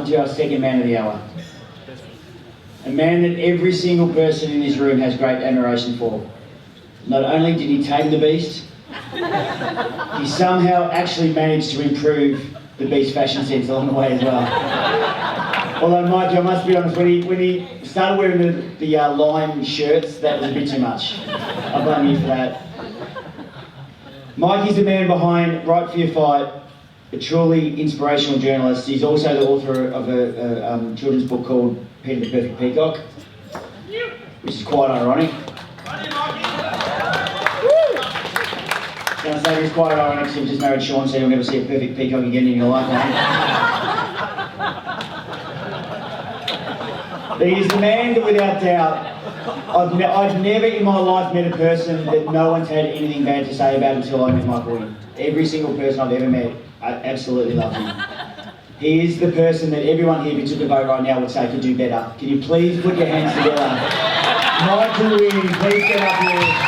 to our second man of the hour. A man that every single person in this room has great admiration for. Not only did he tame the beast, he somehow actually managed to improve the beast fashion sense along the way as well. Although, Mikey, I must be honest, when he started wearing the lime shirts, that was a bit too much. I blame you for that. Mikey's the man behind Right For Your Fight, a truly inspirational journalist. He's also the author of a children's book called Peter the Perfect Peacock, which is quite ironic. Can I say it's quite ironic because you've just married Sean, so you'll never see a perfect peacock again in your life, mate. But he's the man that, without doubt, I've never in my life met a person that no one's had anything bad to say about until I met Michael Winn. Every single person I've ever met, I absolutely love him. He is the person that everyone here, if you took a vote right now, would say could do better. Can you please put your hands together? Michael Winn, please get up here.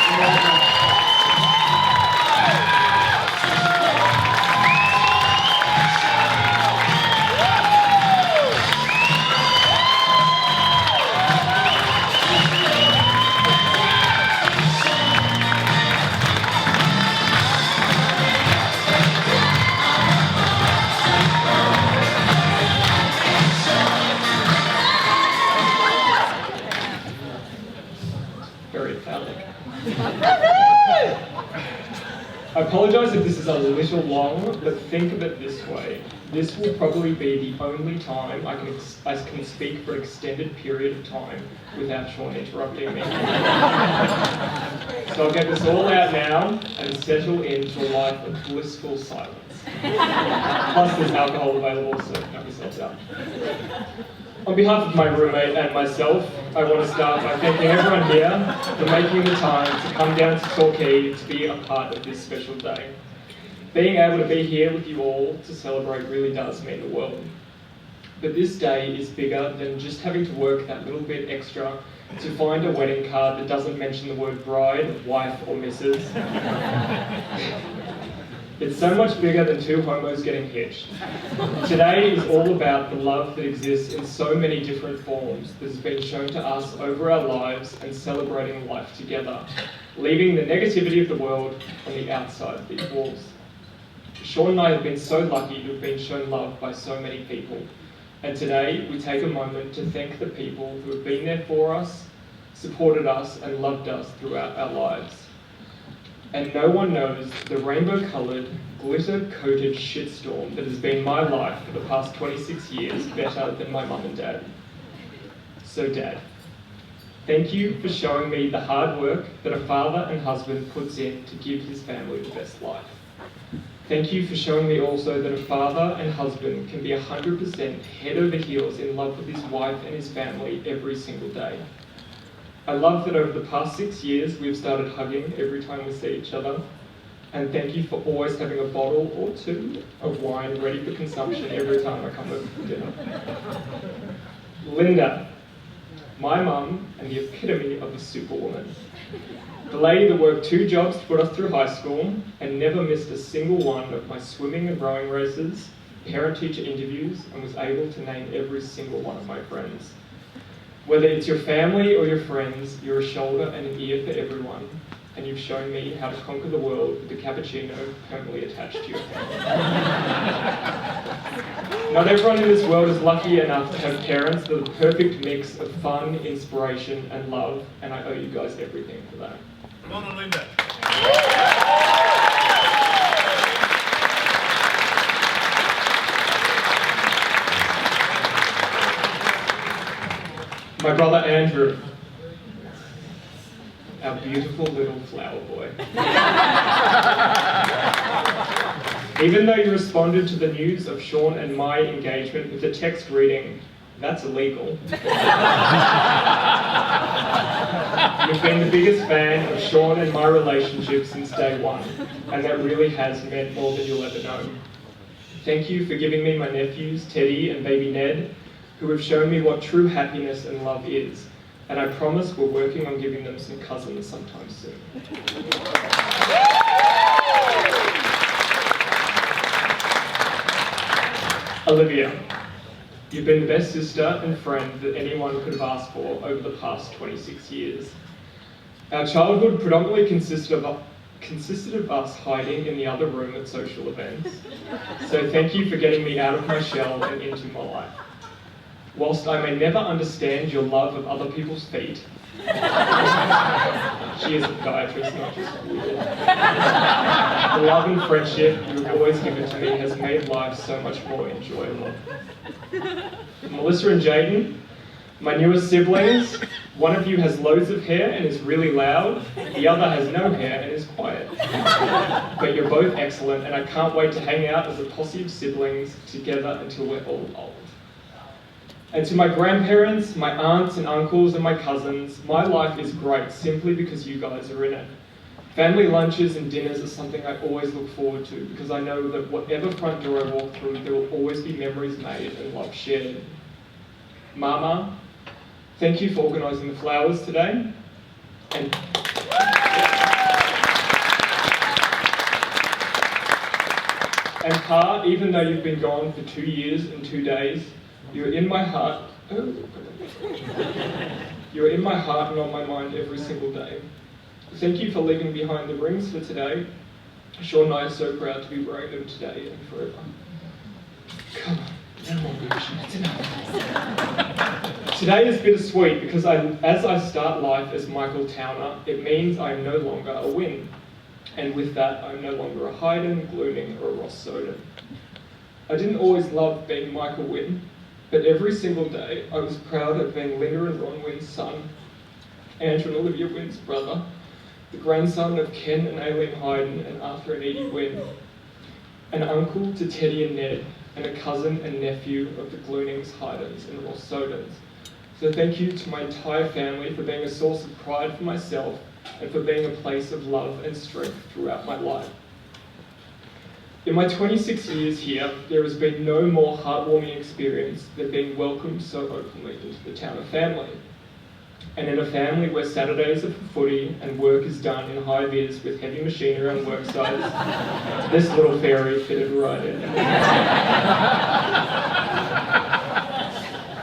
I apologise if this is a little long, but think of it this way. This will probably be the only time I can speak for an extended period of time without Sean interrupting me. So I'll get this all out now and settle into a life of blissful silence. Plus there's alcohol available, so knock yourselves out. On behalf of my roommate and myself, I want to start by thanking everyone here for making the time to come down to Torquay to be a part of this special day. Being able to be here with you all to celebrate really does mean the world. But this day is bigger than just having to work that little bit extra to find a wedding card that doesn't mention the word bride, wife, or missus. It's so much bigger than two homos getting hitched. Today is all about the love that exists in so many different forms that has been shown to us over our lives and celebrating life together, leaving the negativity of the world on the outside of these walls. Sean and I have been so lucky to have been shown love by so many people, and today we take a moment to thank the people who have been there for us, supported us, and loved us throughout our lives. And no one knows the rainbow-coloured, glitter-coated shitstorm that has been my life for the past 26 years better than my mum and dad. So Dad, thank you for showing me the hard work that a father and husband puts in to give his family the best life. Thank you for showing me also that a father and husband can be 100% head over heels in love with his wife and his family every single day. I love that over the past 6 years we've started hugging every time we see each other, and thank you for always having a bottle or two of wine ready for consumption every time I come over for dinner. Linda, my mum and the epitome of a superwoman. The lady that worked 2 jobs to put us through high school and never missed a single one of my swimming and rowing races, parent-teacher interviews, and was able to name every single one of my friends. Whether it's your family or your friends, you're a shoulder and an ear for everyone, and you've shown me how to conquer the world with a cappuccino permanently attached to your hand. Not everyone in this world is lucky enough to have parents that are the perfect mix of fun, inspiration, and love, and I owe you guys everything for that. Well done, Linda. My brother Andrew, our beautiful little flower boy. Even though you responded to the news of Sean and my engagement with a text reading, "That's illegal," you've been the biggest fan of Sean and my relationship since day one, and that really has meant more than you'll ever know. Thank you for giving me my nephews, Teddy and baby Ned, who have shown me what true happiness and love is, and I promise we're working on giving them some cousins sometime soon. Olivia, You've been the best sister and friend that anyone could have asked for over the past 26 years. Our childhood predominantly consisted of us hiding in the other room at social events. So thank you for getting me out of my shell and into my life. Whilst I may never understand your love of other people's feet, she is a podiatrist, not just weird. The love and friendship you have always given to me has made life so much more enjoyable. Melissa and Jaden, my newest siblings, one of you has loads of hair and is really loud, the other has no hair and is quiet. But you're both excellent and I can't wait to hang out as a posse of siblings together until we're all old. And to my grandparents, my aunts and uncles and my cousins, my life is great simply because you guys are in it. Family lunches and dinners are something I always look forward to because I know that whatever front door I walk through, there will always be memories made and love shared. Mama, thank you for organising the flowers today. And Pa, even though you've been gone for 2 years and 2 days, you're in my heart. You're in my heart and on my mind every single day. Thank you for leaving behind the rings for today. Sean and I are so proud to be wearing them today and forever. Come on, no more bullshit. It's enough. Today is bittersweet because as I start life as Michael Towner, it means I am no longer a Winn. And with that, I'm no longer a Hayden, Glooning, or a Ross Soden. I didn't always love being Michael Winn, but every single day I was proud of being Linda and Ron Winn's son, Andrew and Olivia Winn's brother, the grandson of Ken and Aileen Hayden and Arthur and Edie Winn, an uncle to Teddy and Ned, and a cousin and nephew of the Gloonings, Haydens and Ross Sodens. So thank you to my entire family for being a source of pride for myself and for being a place of love and strength throughout my life. In my 26 years here, there has been no more heartwarming experience than being welcomed so openly into the Towner family. And in a family where Saturdays are for footy and work is done in high vis with heavy machinery on work sites, this little fairy fitted right in.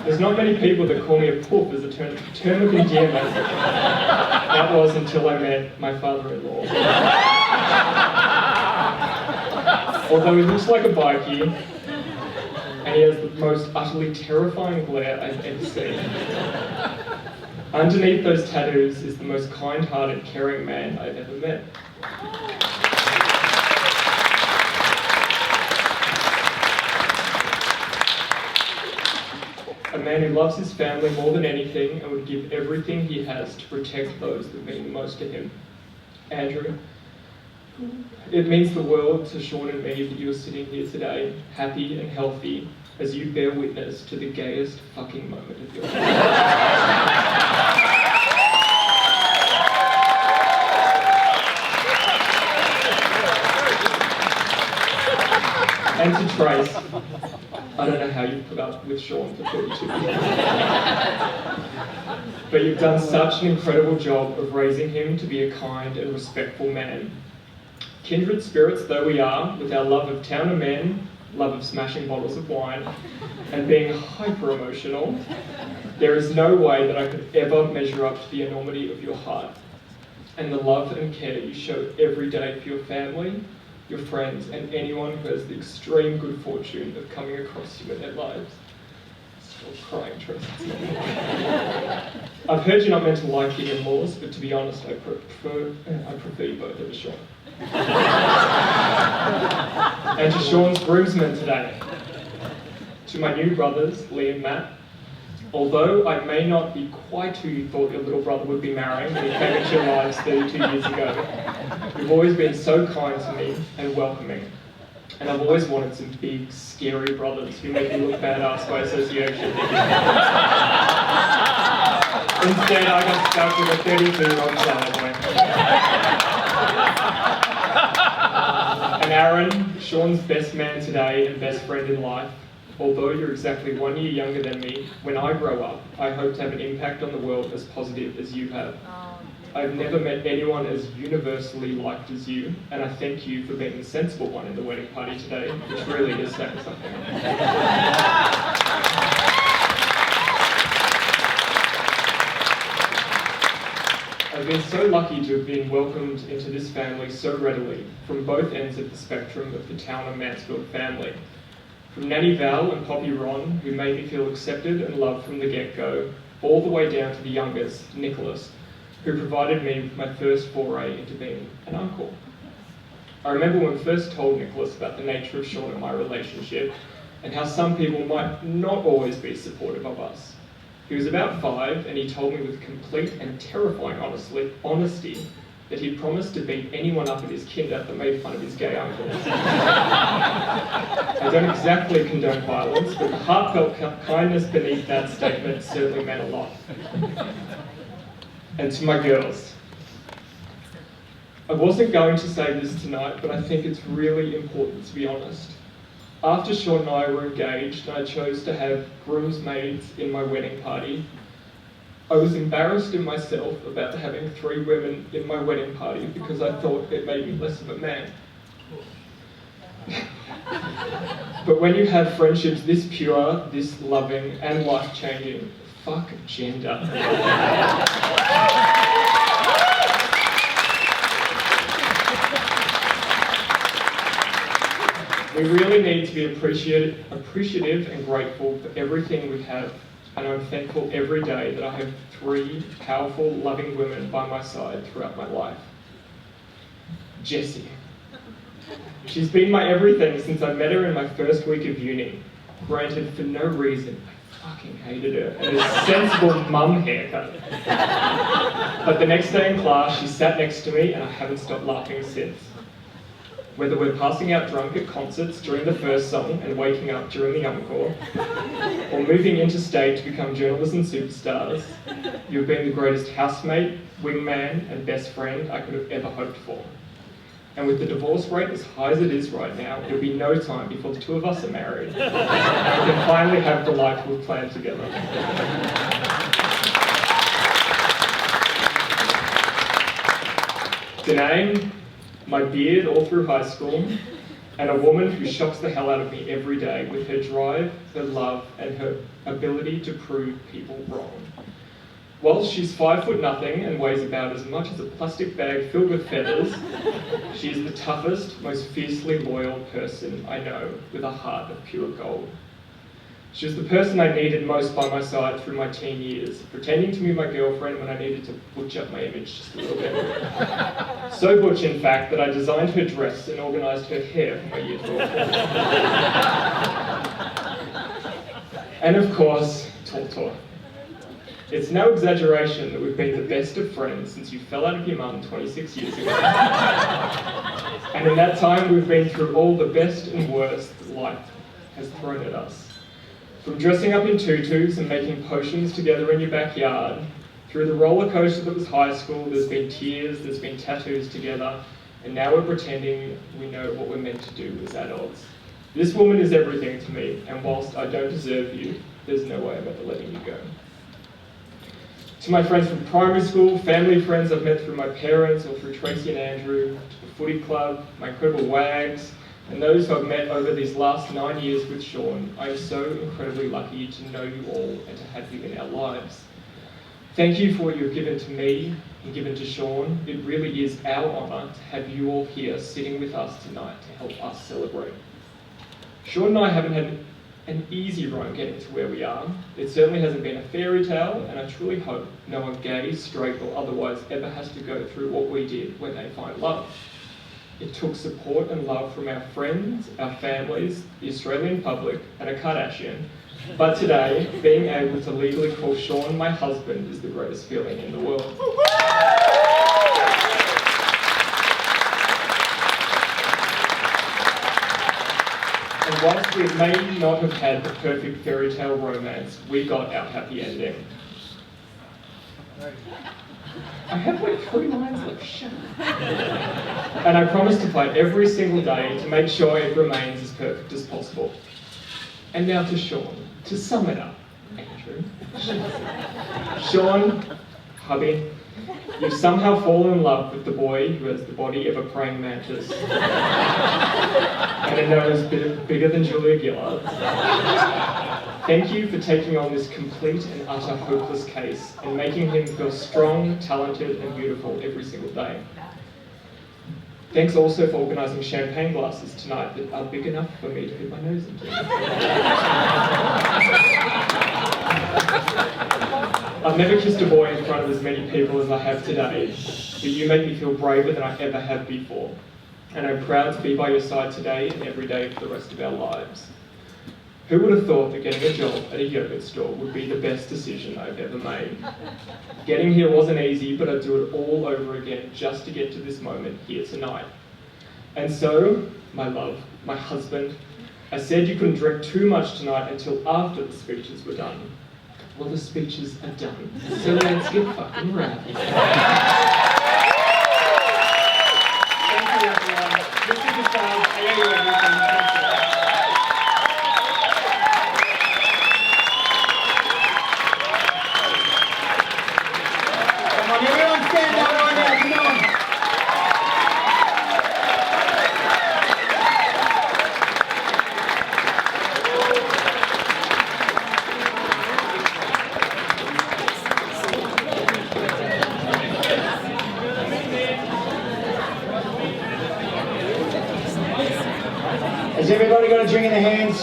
There's not many people that call me a poof as a term of endearment. That was until I met my father-in-law. Although he looks like a bikie, and he has the most utterly terrifying glare I've ever seen. Underneath those tattoos is the most kind-hearted, caring man I've ever met. A man who loves his family more than anything and would give everything he has to protect those that mean the most to him. Andrew, it means the world to Sean and me that you are sitting here today, happy and healthy, as you bear witness to the gayest fucking moment of your life. And to Trace, I don't know how you've put up with Sean for 32 years. But you've done such an incredible job of raising him to be a kind and respectful man. Kindred spirits though we are, with our love of Towner men, love of smashing bottles of wine, and being hyper-emotional, there is no way that I could ever measure up to the enormity of your heart and the love and care you show every day for your family, your friends, and anyone who has the extreme good fortune of coming across you in their lives. Still crying, Trace. I've heard you're not meant to like the in-laws, but to be honest, I prefer you both over Sean. And to Sean's groomsmen today. To my new brothers, Lee and Matt, although I may not be quite who you thought your little brother would be marrying when he came into your lives 32 years ago, you've always been so kind to me and welcoming. And I've always wanted some big, scary brothers who make me look badass by association. Instead, I got stuck with a 32-year-old child. And Aaron, Sean's best man today and best friend in life, although you're exactly 1 year younger than me, when I grow up, I hope to have an impact on the world as positive as you have. I've never met anyone as universally liked as you, and I thank you for being the sensible one in the wedding party today, which really is saying something. I've been so lucky to have been welcomed into this family so readily from both ends of the spectrum of the town of Mansfield family. From Nanny Val and Poppy Ron, who made me feel accepted and loved from the get-go, all the way down to the youngest, Nicholas, who provided me with my first foray into being an uncle. I remember when I first told Nicholas about the nature of Sean and my relationship and how some people might not always be supportive of us. He was about 5 and he told me with complete and terrifying honesty that he'd promised to beat anyone up at his kinder that made fun of his gay uncles. I don't exactly condone violence, but the heartfelt kindness beneath that statement certainly meant a lot. And to my girls, I wasn't going to say this tonight, but I think it's really important to be honest. After Sean and I were engaged and I chose to have groomsmaids in my wedding party, I was embarrassed in myself about having 3 women in my wedding party because I thought it made me less of a man. But when you have friendships this pure, this loving, and life-changing, fuck gender. We really need to be appreciative and grateful for everything we have, and I'm thankful every day that I have 3 powerful, loving women by my side throughout my life. Jessie. She's been my everything since I met her in my first week of uni. Granted, for no reason, I fucking hated her and her sensible mum haircut. But the next day in class, she sat next to me and I haven't stopped laughing since. Whether we're passing out drunk at concerts during the first song and waking up during the encore, or moving interstate to become journalism superstars, you've been the greatest housemate, wingman, and best friend I could have ever hoped for. And with the divorce rate as high as it is right now, it'll be no time before the 2 of us are married. And we can finally have the life we've planned together. Danae, my beard all through high school, and a woman who shocks the hell out of me every day with her drive, her love, and her ability to prove people wrong. Whilst she's 5'0" and weighs about as much as a plastic bag filled with feathers, she is the toughest, most fiercely loyal person I know, with a heart of pure gold. She was the person I needed most by my side through my teen years, pretending to be my girlfriend when I needed to butch up my image just a little bit. So butch, in fact, that I designed her dress and organised her hair for my year 12. And of course, Torquay. It's no exaggeration that we've been the best of friends since you fell out of your mum 26 years ago. And in that time, we've been through all the best and worst life has thrown at us. From dressing up in tutus and making potions together in your backyard, through the roller coaster that was high school, there's been tears, there's been tattoos together, and now we're pretending we know what we're meant to do as adults. This woman is everything to me, and whilst I don't deserve you, there's no way I'm ever letting you go. To my friends from primary school, family friends I've met through my parents or through Tracy and Andrew, to the footy club, my incredible wags, and those who I've met over these last 9 years with Sean, I am so incredibly lucky to know you all and to have you in our lives. Thank you for what you've given to me and given to Sean. It really is our honour to have you all here sitting with us tonight to help us celebrate. Sean and I haven't had an easy road getting to where we are. It certainly hasn't been a fairy tale, and I truly hope no one gay, straight or otherwise ever has to go through what we did when they find love. It took support and love from our friends, our families, the Australian public, and a Kardashian. But today, being able to legally call Sean my husband is the greatest feeling in the world. And whilst we may not have had the perfect fairy tale romance, we got our happy ending. I have like 3 lines left, shut up. And I promise to fight every single day to make sure it remains as perfect as possible. And now to Sean, to sum it up, Andrew. Sean, hubby, you've somehow fallen in love with the boy who has the body of a praying mantis and a nose bigger than Julia Gillard's. Thank you for taking on this complete and utter hopeless case and making him feel strong, talented and beautiful every single day. Thanks also for organising champagne glasses tonight that are big enough for me to put my nose into. I've never kissed a boy in front of as many people as I have today, but you make me feel braver than I ever have before. And I'm proud to be by your side today and every day for the rest of our lives. Who would have thought that getting a job at a yogurt store would be the best decision I've ever made? Getting here wasn't easy, but I'd do it all over again just to get to this moment here tonight. And so, my love, my husband, I said you couldn't drink too much tonight until after the speeches were done. Well, the speeches are done, so let's get fucking rowdy. Thank you, everyone. This is the sound. I owe you everything. Thank you. Come on, everyone stand up right now, come on. Has everybody got a drink in their hands?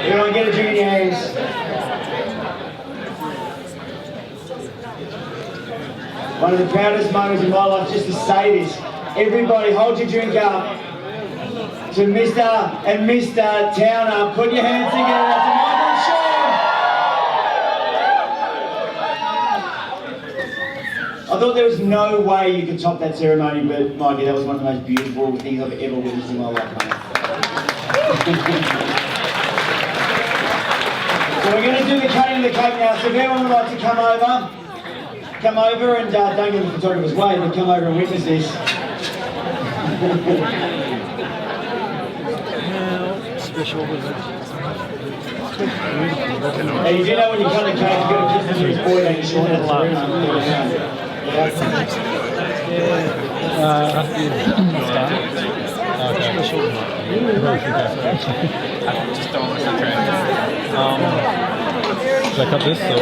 Everyone get a drink in your hands. One of the proudest moments in my life just to say this. Everybody hold your drink up to Mr. and Mr. Towner. Put your hands together to Michael and Sean. I thought there was no way you could top that ceremony, but Mikey, that was one of the most beautiful things I've ever witnessed in my life, mate. So we're going to do the cutting of the cake now, so if anyone would like to come over and don't get the photographer's way, but come over and witness this. Special Hey, you do know when you cut the cake, you've got to kiss the news boy, don't you, Sean? That's Should I cut this? So